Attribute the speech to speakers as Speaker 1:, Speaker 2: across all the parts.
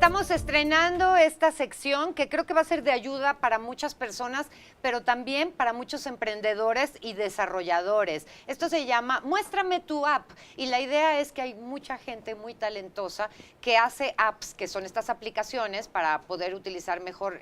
Speaker 1: Estamos estrenando esta sección que creo que va a ser de ayuda para muchas personas, pero también para muchos emprendedores y desarrolladores. Esto se llama Muéstrame tu app y la idea es que hay mucha gente muy talentosa que hace apps, que son estas aplicaciones para poder utilizar mejor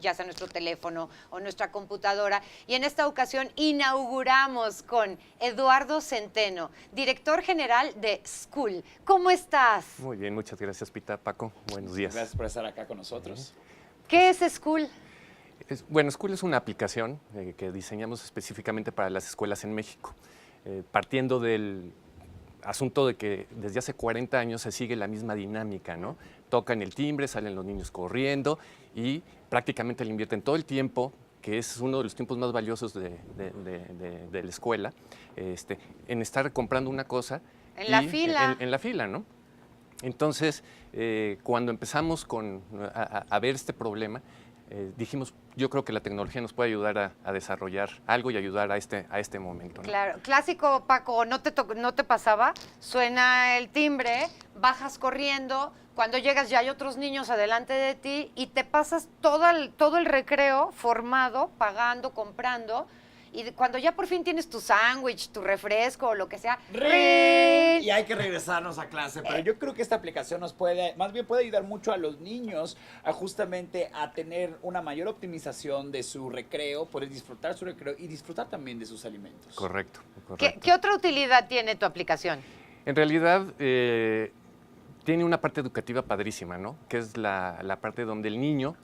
Speaker 1: ya sea nuestro teléfono o nuestra computadora. Y en esta ocasión inauguramos con Eduardo Centeno, director general de XCool. ¿Cómo estás?
Speaker 2: Muy bien, muchas gracias, Pita. Paco, buenos días.
Speaker 3: Gracias por estar acá con nosotros.
Speaker 1: ¿Qué es XCool?
Speaker 2: Bueno, XCool es una aplicación que diseñamos específicamente para las escuelas en México, partiendo del asunto de que desde hace 40 años se sigue la misma dinámica, ¿no? Tocan el timbre, salen los niños corriendo y prácticamente le invierten todo el tiempo, que es uno de los tiempos más valiosos de la escuela, en estar comprando una cosa.
Speaker 1: En la fila.
Speaker 2: En la fila, ¿no? Entonces, cuando empezamos a ver este problema, dijimos, yo creo que la tecnología nos puede ayudar a desarrollar algo y ayudar a este momento, ¿no?
Speaker 1: Claro, clásico, Paco, ¿no te pasaba? Suena el timbre, bajas corriendo, cuando llegas ya hay otros niños adelante de ti y te pasas todo el recreo formado, pagando, comprando. Y cuando ya por fin tienes tu sándwich, tu refresco o lo que sea,
Speaker 3: Y hay que regresarnos a clase. Pero yo creo que esta aplicación nos puede ayudar mucho a los niños justamente a tener una mayor optimización de su recreo, poder disfrutar su recreo y disfrutar también de sus alimentos.
Speaker 2: Correcto.
Speaker 1: ¿Qué otra utilidad tiene tu aplicación?
Speaker 2: En realidad, tiene una parte educativa padrísima, ¿no? Que es la parte donde el niño,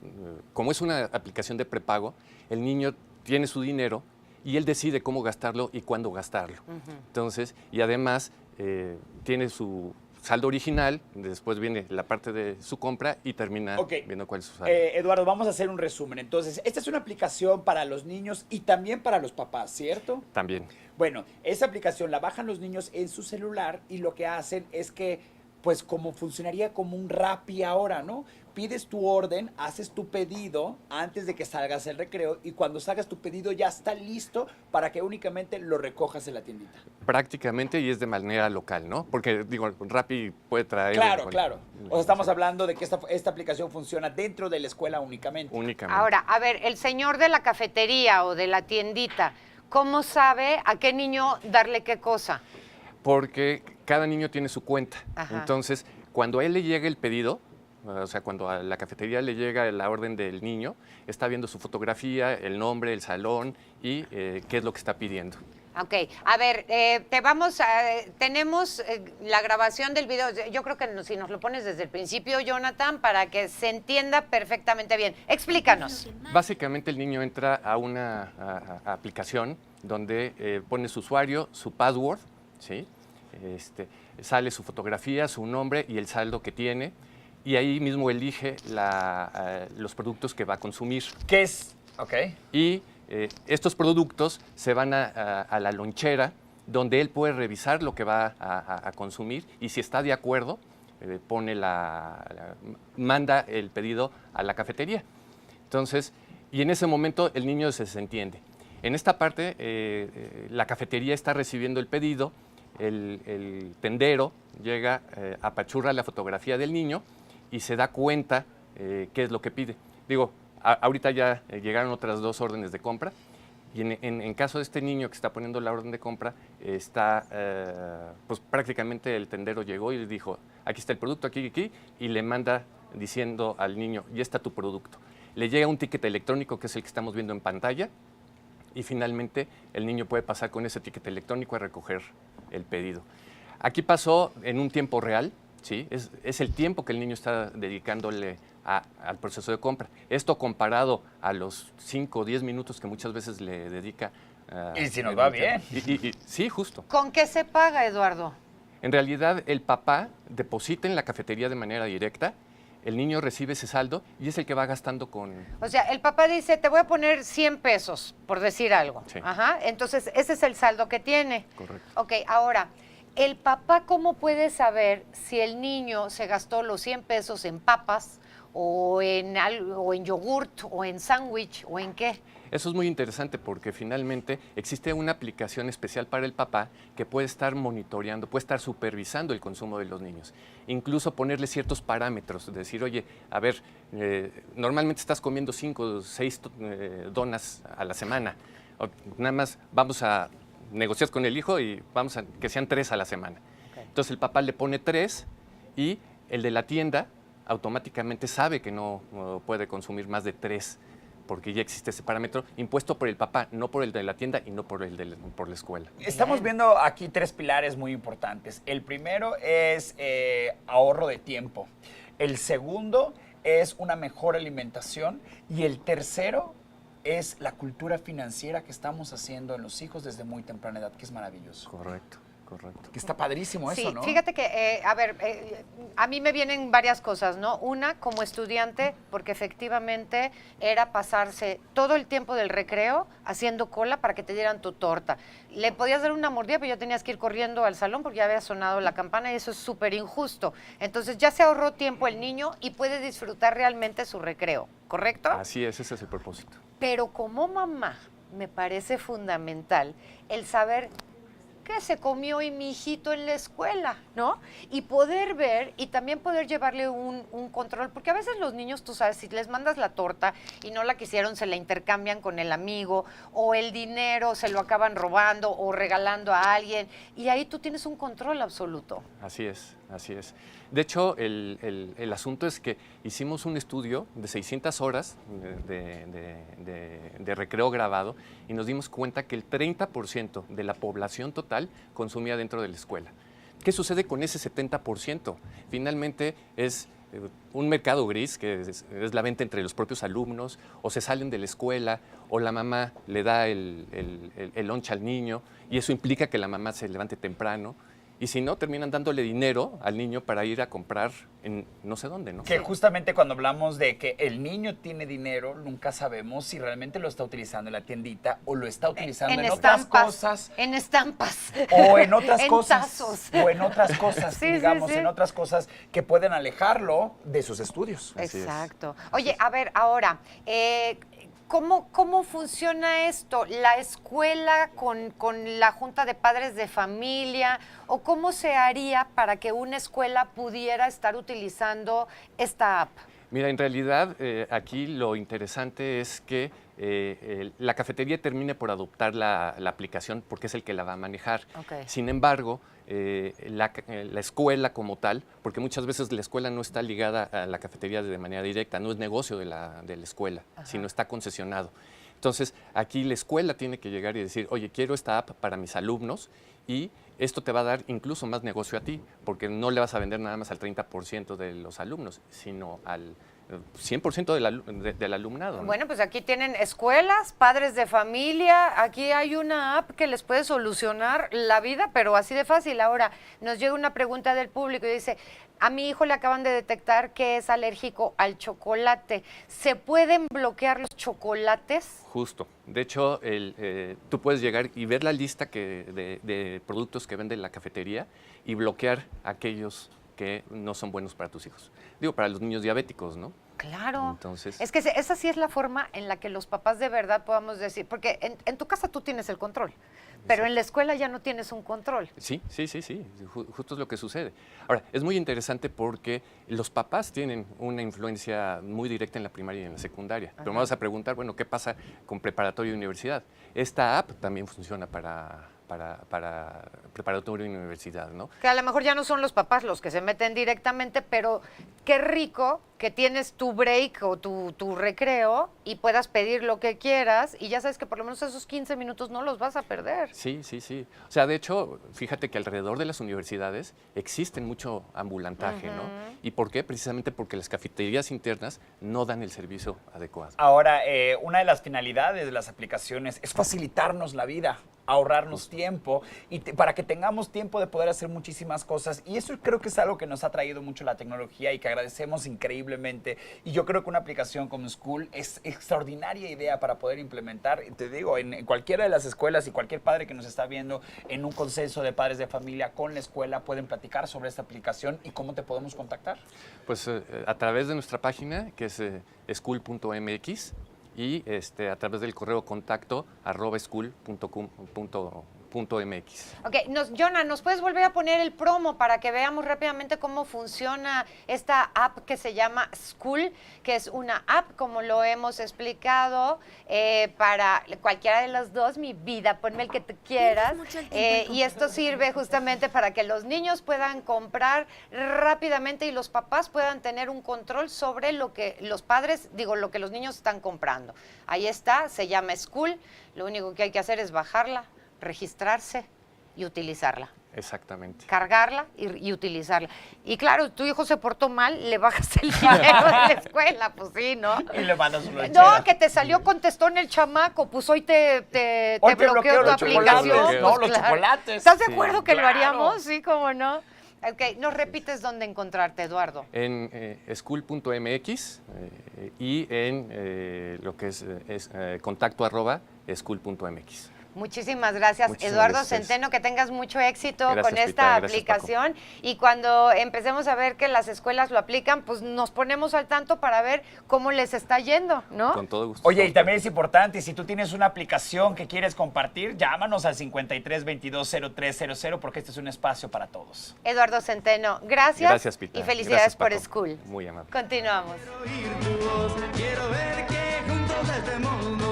Speaker 2: como es una aplicación de prepago, el niño tiene su dinero y él decide cómo gastarlo y cuándo gastarlo. Entonces, y además tiene su saldo original, después viene la parte de su compra y termina viendo cuál es su saldo.
Speaker 3: Eduardo, vamos a hacer un resumen. Entonces, esta es una aplicación para los niños y también para los papás, ¿cierto?
Speaker 2: También.
Speaker 3: Bueno, esa aplicación la bajan los niños en su celular y lo que hacen es que, pues como funcionaría como un Rappi ahora, ¿no? Pides tu orden, haces tu pedido antes de que salgas el recreo y cuando salgas tu pedido ya está listo para que únicamente lo recojas en la tiendita.
Speaker 2: Prácticamente, y es de manera local, ¿no? Porque, digo, Rappi puede traer...
Speaker 3: Claro. O sea, estamos hablando de que esta aplicación funciona dentro de la escuela únicamente.
Speaker 1: Ahora, a ver, el señor de la cafetería o de la tiendita, ¿cómo sabe a qué niño darle qué cosa?
Speaker 2: Porque cada niño tiene su cuenta.
Speaker 1: Ajá.
Speaker 2: Entonces, cuando a él le llega el pedido, o sea, cuando a la cafetería le llega la orden del niño, está viendo su fotografía, el nombre, el salón y qué es lo que está pidiendo.
Speaker 1: Ok, a ver, tenemos la grabación del video. Yo creo que si nos lo pones desde el principio, Jonathan, para que se entienda perfectamente bien. Explícanos.
Speaker 2: Básicamente el niño entra a una aplicación donde pone su usuario, su password, ¿sí? Sale su fotografía, su nombre y el saldo que tiene. Y ahí mismo elige los productos que va a consumir.
Speaker 3: ¿Qué es? Ok.
Speaker 2: Y estos productos se van a la lonchera, donde él puede revisar lo que va a consumir y si está de acuerdo, manda el pedido a la cafetería. Entonces, y en ese momento el niño se desentiende. En esta parte, la cafetería está recibiendo el pedido, el tendero llega, apachurra la fotografía del niño y se da cuenta qué es lo que pide. Digo, ahorita ya llegaron otras 2 órdenes de compra y en caso de este niño que está poniendo la orden de compra, pues prácticamente el tendero llegó y le dijo, aquí está el producto, aquí, y le manda diciendo al niño, ya está tu producto. Le llega un ticket electrónico que es el que estamos viendo en pantalla y finalmente el niño puede pasar con ese ticket electrónico a recoger el pedido. Aquí pasó en un tiempo real. Sí, es el tiempo que el niño está dedicándole al proceso de compra. Esto comparado a los 5 o 10 minutos que muchas veces le dedica.
Speaker 3: Y si nos va bien.
Speaker 2: Sí, justo.
Speaker 1: ¿Con qué se paga, Eduardo?
Speaker 2: En realidad, el papá deposita en la cafetería de manera directa, el niño recibe ese saldo y es el que va gastando con...
Speaker 1: O sea, el papá dice, te voy a poner 100 pesos, por decir algo.
Speaker 2: Sí.
Speaker 1: Ajá, entonces ese es el saldo que tiene.
Speaker 2: Correcto.
Speaker 1: Ok, ahora... ¿El papá cómo puede saber si el niño se gastó los 100 pesos en papas o en yogurt o en sándwich o en qué?
Speaker 2: Eso es muy interesante porque finalmente existe una aplicación especial para el papá que puede estar monitoreando, puede estar supervisando el consumo de los niños. Incluso ponerle ciertos parámetros, decir, oye, a ver, normalmente estás comiendo 5 o 6 donas a la semana. O nada más vamos a negociar con el hijo y vamos a que sean 3 a la semana. Okay. Entonces el papá le pone 3 y el de la tienda automáticamente sabe que no puede consumir más de 3, porque ya existe ese parámetro impuesto por el papá, no por el de la tienda y no por por la escuela.
Speaker 3: Estamos viendo aquí 3 pilares muy importantes. El primero es ahorro de tiempo. El segundo es una mejor alimentación. Y el tercero es la cultura financiera que estamos haciendo en los hijos desde muy temprana edad, que es maravilloso.
Speaker 2: Correcto. Correcto.
Speaker 3: Que está padrísimo eso,
Speaker 1: sí,
Speaker 3: ¿no?
Speaker 1: Fíjate que, a mí me vienen varias cosas, ¿no? Una, como estudiante, porque efectivamente era pasarse todo el tiempo del recreo haciendo cola para que te dieran tu torta. Le podías dar una mordida, pero ya tenías que ir corriendo al salón porque ya había sonado la campana y eso es súper injusto. Entonces ya se ahorró tiempo el niño y puede disfrutar realmente su recreo, ¿correcto?
Speaker 2: Así es, ese es el propósito.
Speaker 1: Pero como mamá, me parece fundamental el saber qué se comió hoy mi hijito en la escuela, ¿no? Y poder ver y también poder llevarle un control, porque a veces los niños, tú sabes, si les mandas la torta y no la quisieron, se la intercambian con el amigo, o el dinero se lo acaban robando o regalando a alguien, y ahí tú tienes un control absoluto.
Speaker 2: Así es, así es. De hecho, el asunto es que hicimos un estudio de 600 horas de recreo grabado y nos dimos cuenta que el 30% de la población total consumía dentro de la escuela. ¿Qué sucede con ese 70%? Finalmente es un mercado gris, que es la venta entre los propios alumnos, o se salen de la escuela, o la mamá le da el lunch al niño, y eso implica que la mamá se levante temprano. Y si no, terminan dándole dinero al niño para ir a comprar en no sé dónde, ¿no?
Speaker 3: Que justamente cuando hablamos de que el niño tiene dinero, nunca sabemos si realmente lo está utilizando en la tiendita o lo está utilizando en otras cosas.
Speaker 1: En estampas.
Speaker 3: O en otras
Speaker 1: en
Speaker 3: cosas.
Speaker 1: Tazos.
Speaker 3: O en otras cosas,
Speaker 1: sí,
Speaker 3: digamos,
Speaker 1: sí, sí.
Speaker 3: en otras cosas que pueden alejarlo de sus estudios.
Speaker 1: Exacto. Oye, a ver, ahora, ¿cómo funciona esto? ¿La escuela con la Junta de Padres de Familia? ¿O cómo se haría para que una escuela pudiera estar utilizando esta app?
Speaker 2: Mira, en realidad aquí lo interesante es que la cafetería termine por adoptar la aplicación porque es el que la va a manejar.
Speaker 1: Okay.
Speaker 2: Sin embargo, la escuela como tal, porque muchas veces la escuela no está ligada a la cafetería de manera directa, no es negocio de la escuela, sino está concesionado. Entonces, aquí la escuela tiene que llegar y decir, oye, quiero esta app para mis alumnos y esto te va a dar incluso más negocio a ti, porque no le vas a vender nada más al 30% de los alumnos, sino al 100% del alumnado, ¿no?
Speaker 1: Bueno, pues aquí tienen escuelas, padres de familia, aquí hay una app que les puede solucionar la vida, pero así de fácil. Ahora, nos llega una pregunta del público y dice, a mi hijo le acaban de detectar que es alérgico al chocolate. ¿Se pueden bloquear los chocolates?
Speaker 2: Justo. De hecho, tú puedes llegar y ver la lista de productos que vende la cafetería y bloquear aquellos que no son buenos para tus hijos. Digo, para los niños diabéticos, ¿no?
Speaker 1: Claro.
Speaker 2: Entonces,
Speaker 1: es que esa sí es la forma en la que los papás de verdad podamos decir, porque en tu casa tú tienes el control, pero en la escuela ya no tienes un control.
Speaker 2: Sí. Justo es lo que sucede. Ahora, es muy interesante porque los papás tienen una influencia muy directa en la primaria y en la secundaria. Pero me vas a preguntar, bueno, ¿qué pasa con preparatoria y universidad? Esta app también funciona para preparatoria y universidad, ¿no?
Speaker 1: Que a lo mejor ya no son los papás los que se meten directamente, pero qué rico que tienes tu break o tu recreo y puedas pedir lo que quieras y ya sabes que por lo menos esos 15 minutos no los vas a perder.
Speaker 2: Sí. O sea, de hecho, fíjate que alrededor de las universidades existen mucho ambulantaje, ¿no? ¿Y por qué? Precisamente porque las cafeterías internas no dan el servicio adecuado.
Speaker 3: Ahora, una de las finalidades de las aplicaciones es facilitarnos la vida, ahorrarnos tiempo y para que tengamos tiempo de poder hacer muchísimas cosas. Y eso creo que es algo que nos ha traído mucho la tecnología y que agradecemos increíblemente. Y yo creo que una aplicación como XCool es extraordinaria idea para poder implementar. Te digo, en cualquiera de las escuelas y cualquier padre que nos está viendo en un consenso de padres de familia con la escuela pueden platicar sobre esta aplicación y cómo te podemos contactar.
Speaker 2: Pues a través de nuestra página, que es XCool.mx, y a través del correo contacto @school.com.mx.
Speaker 1: Ok, Jonah, ¿nos puedes volver a poner el promo para que veamos rápidamente cómo funciona esta app que se llama XCool, que es una app, como lo hemos explicado, para cualquiera de las dos, mi vida, ponme el que te quieras, y esto sirve justamente para que los niños puedan comprar rápidamente y los papás puedan tener un control sobre lo que los padres, lo que los niños están comprando. Ahí está, se llama XCool, lo único que hay que hacer es bajarla, registrarse y utilizarla.
Speaker 2: Exactamente.
Speaker 1: Cargarla y utilizarla. Y claro, tu hijo se portó mal, le bajas el dinero de la escuela, pues sí, ¿no?
Speaker 3: Y le mandas una lonchera.
Speaker 1: No, que te salió contestón el chamaco, pues hoy te
Speaker 3: Hoy
Speaker 1: bloqueó tu
Speaker 3: los
Speaker 1: aplicación.
Speaker 3: chocolates, ¿no?
Speaker 1: Pues,
Speaker 3: Los
Speaker 1: claro.
Speaker 3: chocolates.
Speaker 1: ¿Estás de
Speaker 2: Sí,
Speaker 1: acuerdo que lo
Speaker 3: claro.
Speaker 1: haríamos? Sí, cómo no. Ok, ¿nos repites dónde encontrarte, Eduardo?
Speaker 2: En school.mx y en lo que es contacto @school.mx.
Speaker 1: Muchísimas gracias,
Speaker 2: Muchísimas
Speaker 1: Eduardo
Speaker 2: gracias.
Speaker 1: Centeno, que tengas mucho éxito
Speaker 2: Gracias,
Speaker 1: con esta
Speaker 2: Pita, gracias,
Speaker 1: aplicación y cuando empecemos a ver que las escuelas lo aplican, pues nos ponemos al tanto para ver cómo les está yendo, ¿no?
Speaker 2: Con todo gusto.
Speaker 3: Oye, y también es importante, si tú tienes una aplicación que quieres compartir, llámanos al 53220300 porque este es un espacio para todos.
Speaker 1: Eduardo Centeno, gracias,
Speaker 2: Gracias, Pita.
Speaker 1: y felicidades
Speaker 2: Gracias,
Speaker 1: por
Speaker 2: Paco.
Speaker 1: School.
Speaker 2: Muy amable.
Speaker 1: Continuamos.
Speaker 4: Quiero oír tu voz, quiero ver que juntos este mundo